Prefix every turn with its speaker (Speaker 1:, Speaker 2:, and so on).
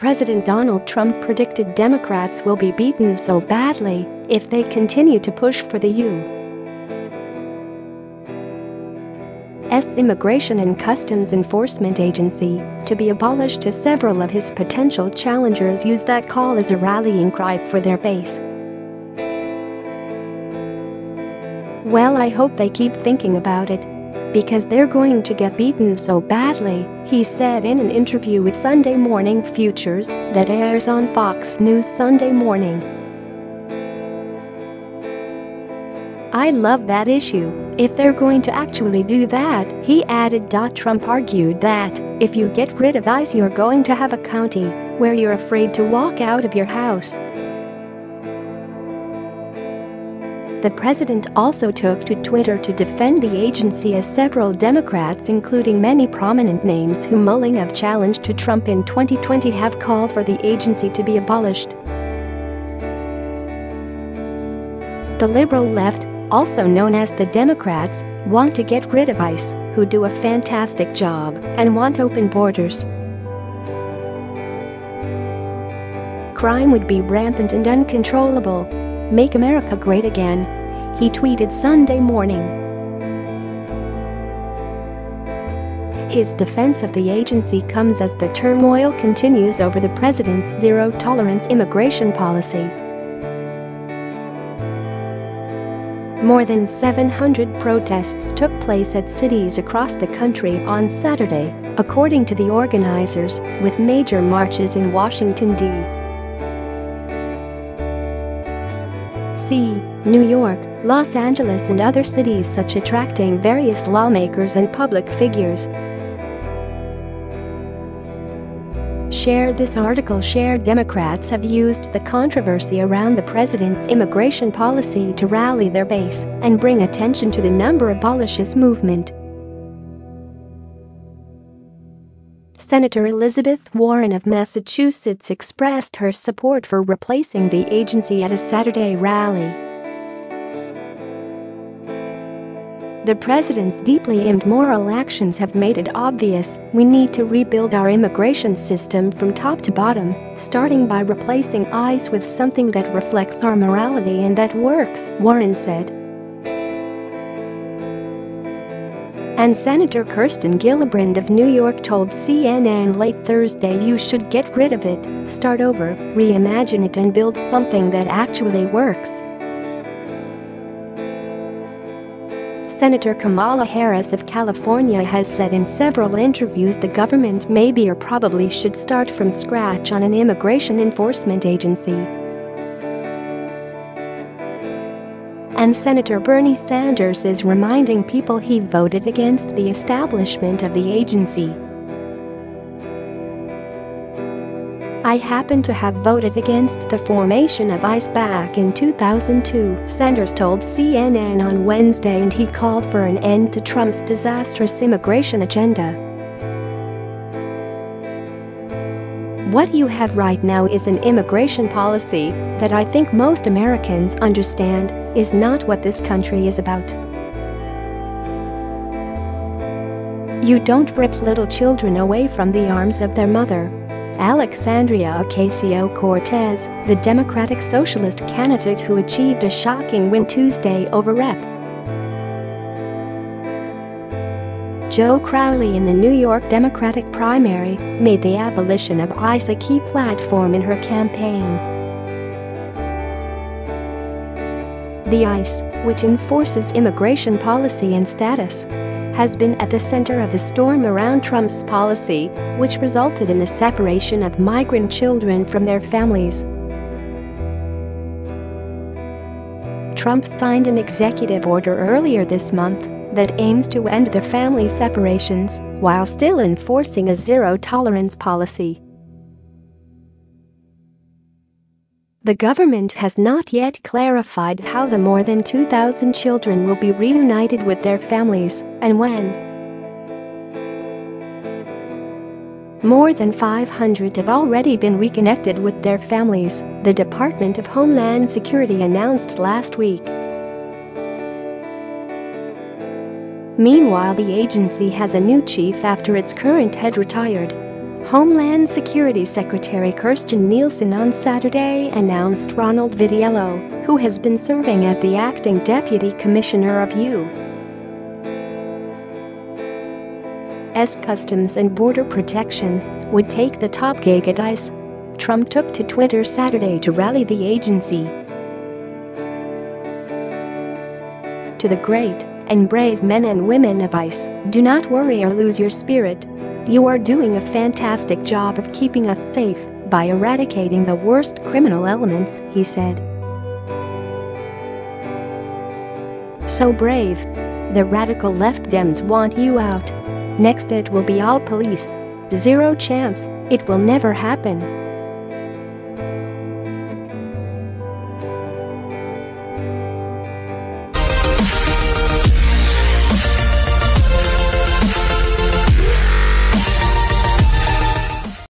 Speaker 1: President Donald Trump predicted Democrats will be beaten so badly if they continue to push for the U.S. Immigration and Customs Enforcement Agency to be abolished, as several of his potential challengers use that call as a rallying cry for their base. "Well, I hope they keep thinking about it, because they're going to get beaten so badly," he said in an interview with Sunday Morning Futures that airs on Fox News Sunday morning. "I love that issue if they're going to actually do that," he added. Trump argued that if you get rid of ICE, you're going to have a county where you're afraid to walk out of your house. The president also took to Twitter to defend the agency, as several Democrats, including many prominent names who Mueller have challenged to Trump in 2020, have called for the agency to be abolished. The liberal left, also known as the Democrats, want to get rid of ICE, who do a fantastic job, and want open borders. "Crime would be rampant and uncontrollable. Make America great again," he tweeted Sunday morning. His defense of the agency comes as the turmoil continues over the president's zero-tolerance immigration policy. More than 700 protests took place at cities across the country on Saturday, according to the organizers, with major marches in Washington, D.C., New York, Los Angeles and other cities such, attracting various lawmakers and public figures. Share this article. Democrats have used the controversy around the president's immigration policy to rally their base and bring attention to the number abolitionist movement. Senator Elizabeth Warren of Massachusetts expressed her support for replacing the agency at a Saturday rally. "The president's deeply immoral actions have made it obvious we need to rebuild our immigration system from top to bottom, starting by replacing ICE with something that reflects our morality and that works," Warren said. And Senator Kirsten Gillibrand of New York told CNN late Thursday, "You should get rid of it, start over, reimagine it and build something that actually works." Senator Kamala Harris of California has said in several interviews the government maybe or probably should start from scratch on an immigration enforcement agency. And Senator Bernie Sanders is reminding people he voted against the establishment of the agency. "I happen to have voted against the formation of ICE back in 2002, Sanders told CNN on Wednesday, and he called for an end to Trump's disastrous immigration agenda. "What you have right now is an immigration policy that I think most Americans understand is not what this country is about. You don't rip little children away from the arms of their mother." Alexandria Ocasio-Cortez, the Democratic Socialist candidate who achieved a shocking win Tuesday over Rep. Joe Crowley in the New York Democratic primary, made the abolition of ICE a key platform in her campaign. The ICE, which enforces immigration policy and status, has been at the center of the storm around Trump's policy, which resulted in the separation of migrant children from their families. Trump signed an executive order earlier this month that aims to end the family separations while still enforcing a zero-tolerance policy. The government has not yet clarified how the more than 2,000 children will be reunited with their families and when. More than 500 have already been reconnected with their families, the Department of Homeland Security announced last week. Meanwhile, the agency has a new chief after its current head retired. Homeland Security Secretary Kirstjen Nielsen on Saturday announced Ronald Vitiello, who has been serving as the acting Deputy Commissioner of U.S. Customs and Border Protection, would take the top gig at ICE. Trump took to Twitter Saturday to rally the agency. To the great and brave men and women of ICE, do not worry or lose your spirit. You are doing a fantastic job of keeping us safe by eradicating the worst criminal elements, he said. So brave. The radical left Dems want you out. Next it will be all police. Zero chance, it will never happen.